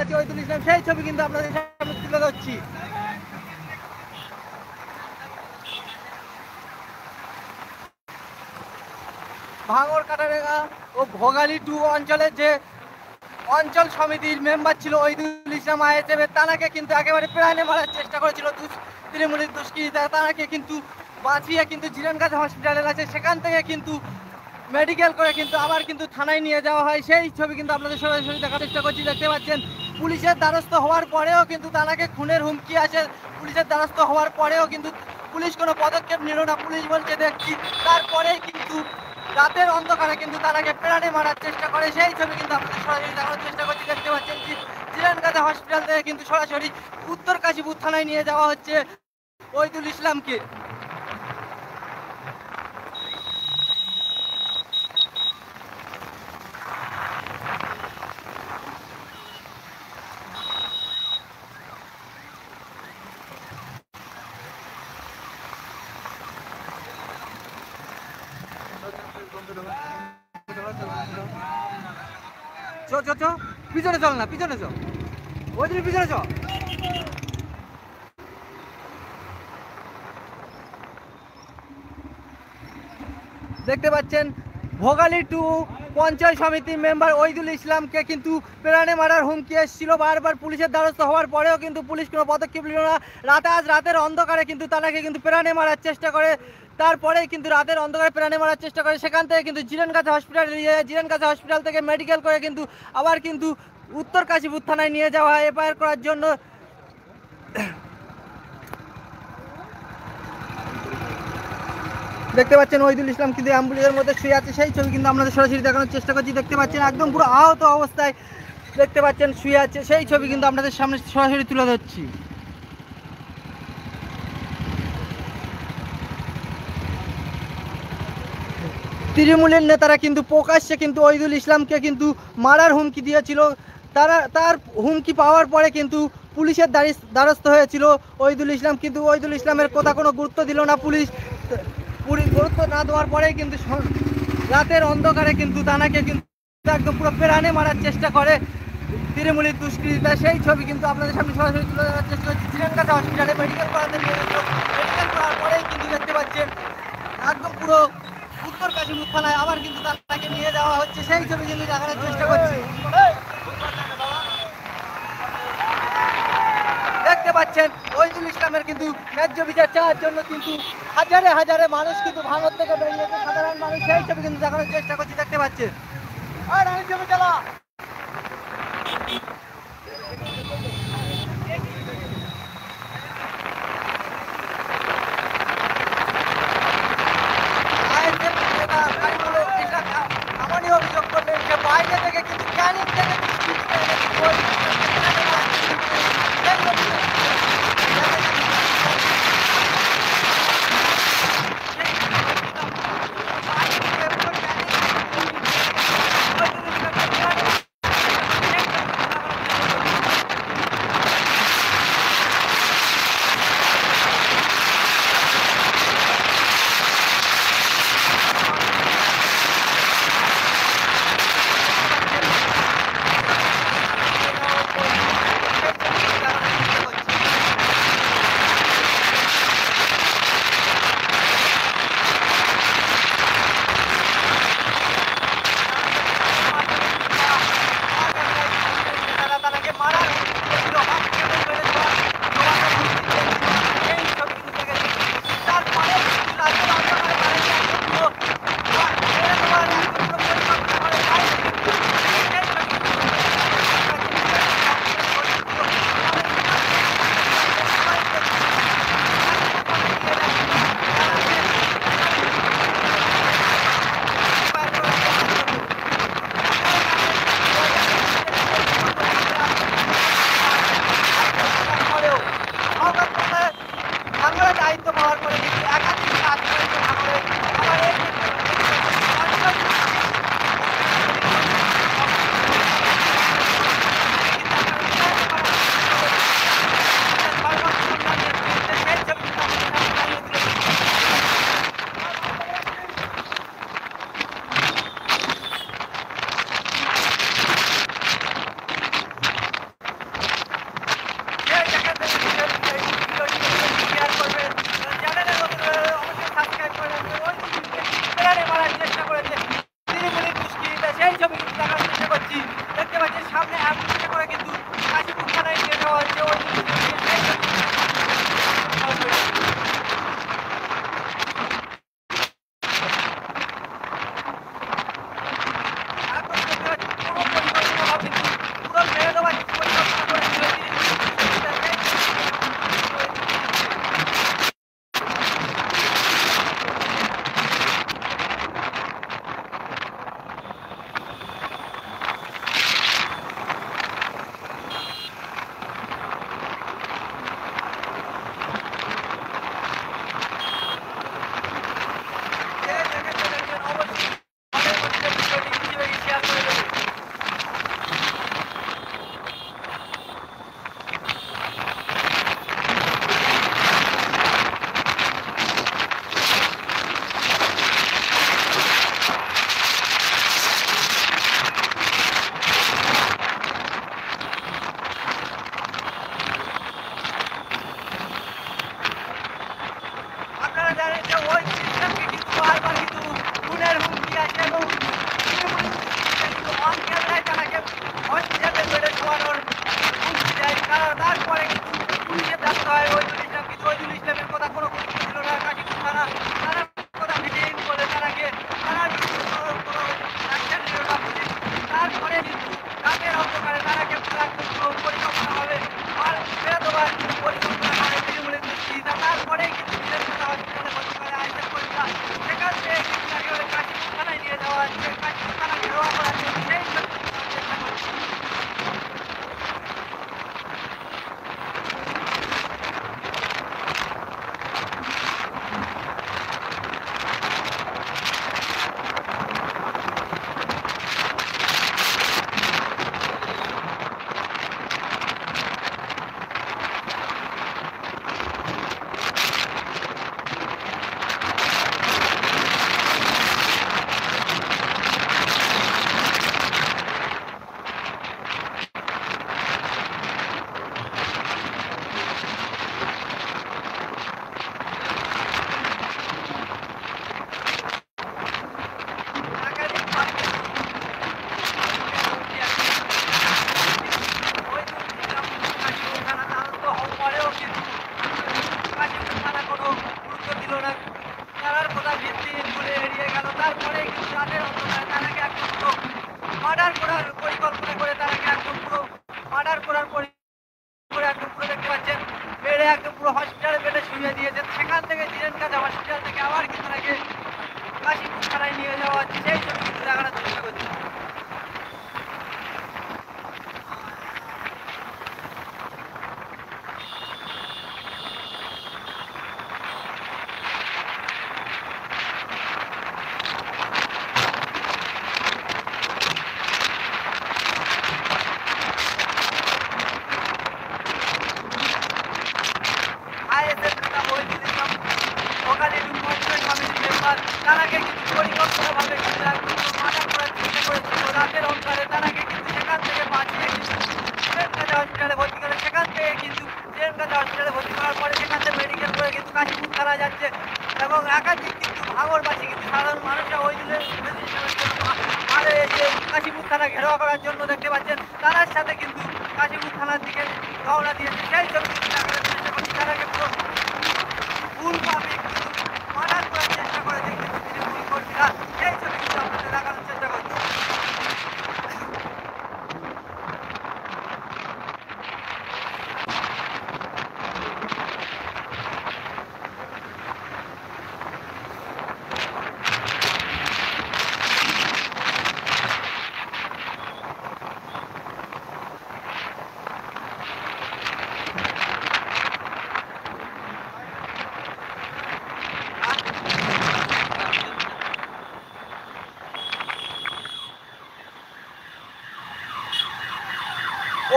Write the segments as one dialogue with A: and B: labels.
A: আছে ওইদুল ইসলাম, সেই ছবি কিন্তু আপনাদের সামনে তুলে ধরছি। ভাঙড় কাটারেগা ও ভোগালী 2 অঞ্চলের যে অঞ্চল সমিতির মেম্বার ছিল ওইদুল ইসলাম আইএসএফের, তাকে কিন্তু একেবারে প্রাণে মারার চেষ্টা করেছিল তৃণমূলের দুষ্কৃতীরা। তাকে কিন্তু বাঁচিয়ে কিন্তু জিরানগাছা হসপিটালের আছে, সেখান থেকে কিন্তু মেডিকেল করে কিন্তু আবার কিন্তু থানায় নিয়ে যাওয়া হয়। সেই ছবি কিন্তু আপনাদের সরাসরি দেখার চেষ্টা করছি। দেখতে পাচ্ছেন পুলিশের দ্বারস্থ হওয়ার পরেও কিন্তু তাকে খুনের হুমকি আছে। পুলিশের দ্বারস্থ হওয়ার পরেও কিন্তু পুলিশ কোনো পদক্ষেপ নিল না। পুলিশ বলছে দেখছি, তারপরেই কিন্তু রাতের অন্ধকারে কিন্তু তাকে প্রাণে মারার চেষ্টা করে। সেই ছবি কিন্তু আপনাদের সরাসরি দেখানোর চেষ্টা করছি। দেখতে পাচ্ছেন জিরানগাছা হসপিটাল থেকে কিন্তু সরাসরি উত্তর কাশীপুর থানায় নিয়ে যাওয়া হচ্ছে ওইদুল ইসলামকে। পিছনে চল না, পিছনে চল, ওই দিকে পিছনে চল। দেখতে পাচ্ছেন ভোগালী 2 পঞ্চায়েত সমিতির মেম্বার ওইদুল ইসলামকে কিন্তু প্রাণে মারার হুমকি এসেছিল। বারবার পুলিশের দ্বারস্থ হওয়ার পরেও কিন্তু পুলিশ কোনো পদক্ষেপ নিল না। রাতের অন্ধকারে কিন্তু তাকে কিন্তু প্রাণে মারার চেষ্টা করে। তারপরেই কিন্তু রাতের অন্ধকারে প্রাণে মারার চেষ্টা করে। সেখান থেকে কিন্তু জিরানগাছা হসপিটাল থেকে মেডিকেল করে কিন্তু আবার কিন্তু উত্তর কাশীপুর থানায় নিয়ে যাওয়া হয় এফআইআর করার জন্য। দেখতে পাচ্ছেন ওইদুল ইসলাম কিন্তু অ্যাম্বুলেন্সের মধ্যে শুয়ে আছে, সেই ছবি কিন্তু আপনাদের সরাসরি দেখানোর চেষ্টা করছি। দেখতে পাচ্ছেন একদম পুরো আহত অবস্থায় দেখতে পাচ্ছেন শুয়ে আছে, সেই ছবি কিন্তু আপনাদের সামনে সরাসরি তুলে ধরছি। তৃণমূলের নেতারা কিন্তু প্রকাশ্যে কিন্তু ওইদুল ইসলামকে কিন্তু মারার হুমকি দিয়েছিল। তার হুমকি পাওয়ার পরে কিন্তু পুলিশের দ্বারস্থ হয়েছিল ওইদুল ইসলাম, কিন্তু ওইদুল ইসলামের কথা কোনো গুরুত্ব দিল না পুলিশ। গুরুত্ব না দেওয়ার পরেই কিন্তু রাতের অন্ধকারে কিন্তু তাকে কিন্তু একদম পুরো প্রাণে মারার চেষ্টা করে তৃণমূলের দুষ্কৃতীরা। সেই ছবি কিন্তু আপনাদের সামনে সরাসরি তুলে ধরার চেষ্টা করছি। জিরানগাছা হসপিটালে মেডিকেল করাতে নিয়ে গেছিল, মেডিকেল করার পরেই কিন্তু দেখতে পাচ্ছেন একদম পুরো উত্তর কাশীপুর থানায় আবার কিন্তু তাকে নিয়ে যাওয়া হচ্ছে, সেই ছবি কিন্তু দেখানোর চেষ্টা করছি। দেখতে পাচ্ছেন ওইদুল ইসলামের কিন্তু ন্যায্য বিচার চাওয়ার জন্য কিন্তু হাজারে হাজারে মানুষ কিন্তু ভাঙড় থেকে বেরিয়েছে, সাধারণ মানুষ, সেই ছবি কিন্তু দেখানোর চেষ্টা করছি। দেখতে পাচ্ছেন অভিযোগ করলেন যে বাইরে থেকে কিন্তু ক্যানিং থেকে তারপরে একদম পুরো দেখতে পাচ্ছেন মেরে একদম পুরো হসপিটালে বেডে শুয়ে দিয়েছে। সেখান থেকে জিরেনকাজা হসপিটাল থেকে আবার কিন্তু তাকে কাশীপুর থানায় নিয়ে যাওয়া হচ্ছে, সেই ছবি কিন্তু দেখানোর চেষ্টা করছি। তারাকে কিন্তু পরিকল্পিতভাবে কিন্তু একদম মানা করার চেষ্টা করেছিল। রাতের অন্ধকারে তারাকে কিন্তু সেখান থেকে বাঁচিয়ে কিন্তু জিরেনকাজা হসপিটালে ভর্তি করে, সেখান থেকে কিন্তু জিরেনকাজা হসপিটালে ভর্তি করার পরে সেখান থেকে মেডিকেল করে কিন্তু কাশীপুর থানা যাচ্ছে এবং একাধিক কিন্তু ভাঙড়বাসী কিন্তু সাধারণ মানুষরা ওই দিনের এসে কাশীপুর থানা ঘেরাও করার জন্য দেখতে পাচ্ছেন তারার সাথে কিন্তু কাশীপুর থানার দিকে রওনা দিয়েছে। সেই ছবি কিন্তু দেখানোর চেষ্টা করছি। তারাকে পুরো ভুলভাবে কিন্তু মার্ডার করার চেষ্টা করেছে কিন্তু তৃণমূল কর্মীরা, সেই ছবি কিন্তু আপনাদের দেখানোর চেষ্টা করছি।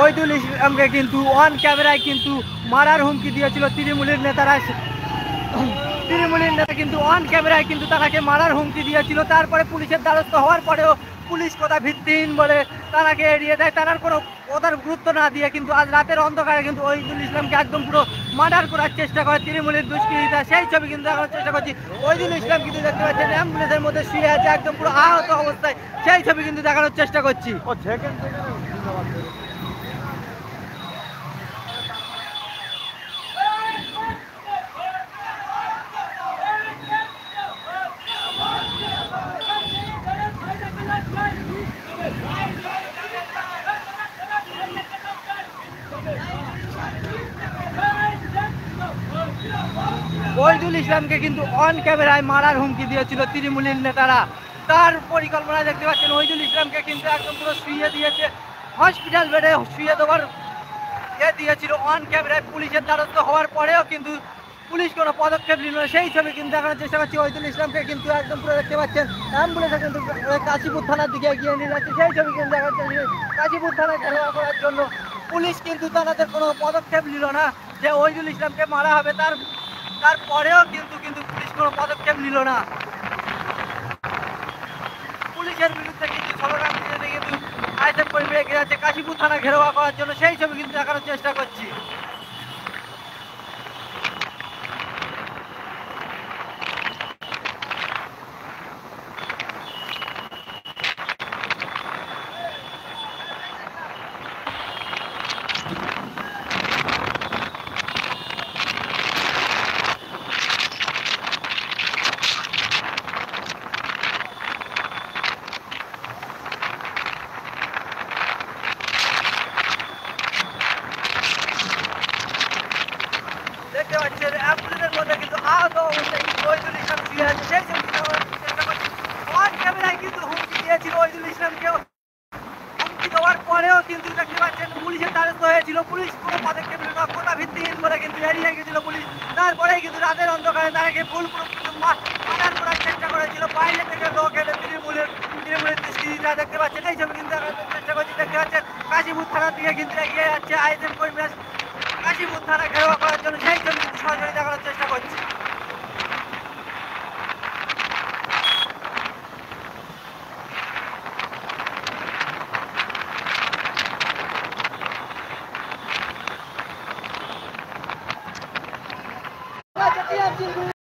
A: ওইদুল ইসলামকে কিন্তু অন ক্যামেরায় কিন্তু মারার হুমকি দিয়েছিল তৃণমূলের নেতারা। তৃণমূলের নেতা কিন্তু অন ক্যামেরায় কিন্তু তাকে মারার হুমকি দিয়েছিল। তারপরে পুলিশের দ্বারস্থ হওয়ার পরেও পুলিশ কথা ভিত্তিহীন বলে তাকে এড়িয়ে দেয়। তার কোনো কথার গুরুত্ব না দিয়ে কিন্তু আজ রাতের অন্ধকারে কিন্তু ওইদুল ইসলামকে একদম পুরো মার্ডার করার চেষ্টা করে তৃণমূলের দুষ্কৃতীরা, সেই ছবি কিন্তু দেখানোর চেষ্টা করছি। ওইদুল ইসলাম কিন্তু দেখতে পাচ্ছেন অ্যাম্বুলেন্সের মধ্যে শুয়ে আছে একদম পুরো আহত অবস্থায়, সেই ছবি কিন্তু দেখানোর চেষ্টা করছি। ওইদুল ইসলামকে কিন্তু অন ক্যামেরায় মারার হুমকি দিয়েছিল তৃণমূলের নেতারা। তার পরিকল্পনা দেখতে পাচ্ছেন ওইদুল ইসলামকে কিন্তু একদম পুরো শুয়ে দিয়েছে, হসপিটাল বেডে শুয়ে দেওয়ার দিয়েছিল অন ক্যামেরায়। পুলিশের দ্বারস্থ হওয়ার পরেও কিন্তু পুলিশ কোনো পদক্ষেপ নিল না, সেই ছবি কিন্তু দেখানোর চেষ্টা করছি। ওইদুল ইসলামকে কিন্তু একদম পুরো দেখতে পাচ্ছেন অ্যাম্বুলেন্সে কিন্তু কাশীপুর থানার দিকে এগিয়ে নিয়ে যাচ্ছে, সেই ছবি কিন্তু দেখাচ্ছে। কাশীপুর থানা ঘেরাও করার জন্য পুলিশ কিন্তু তাদের কোনো পদক্ষেপ নিল না যে ওইদুল ইসলামকে মারা হবে, তারপরেও কিন্তু পুলিশ কোনো পদক্ষেপ নিল না। পুলিশের বিরুদ্ধে কিন্তু স্লোগান দিতে কিন্তু আইএসএফ কর্মীরা এগিয়ে যাচ্ছে কাশীপুর থানা ঘেরাও করার জন্য, সেই ছবি কিন্তু দেখানোর চেষ্টা করছি। দেখতে পাচ্ছেন অ্যাম্বুলেন্সের মধ্যে কিন্তু আহত অবস্থায় ওইদুল ইসলাম শুয়ে আছে, সেই ছবি চেষ্টা করছি। অন ক্যামেরায় কিন্তু হুমকি দিয়েছিল ওইদুল ইসলামকেও, হুমকি দেওয়ার পরেও কিন্তু দেখতে পাচ্ছেন পুলিশের দ্বারস্থ হয়েছিল। পুলিশ কোনো পদক্ষেপ নিল না, কথা ভিত্তিহীন বলে কিন্তু এড়িয়ে গেছিল পুলিশ। তারপরেই কিন্তু রাতের অন্ধকারে তাকে মার্ডার করার চেষ্টা করেছিল। বাইরে থেকে লোক এলে তৃণমূলের দুষ্কৃতীরা দেখতে পাচ্ছেন, এই ছবি কিন্তু চেষ্টা করছি। দেখতে পাচ্ছেন কাশীপুর থানার দিকে কিন্তু এগিয়ে যাচ্ছে আইএসএফ কর্মীরা কাশীপুর থানা ঘেরাও করার জন্য, সেই ছবি কিন্তু সরাসরি দেখানোর চেষ্টা করছি।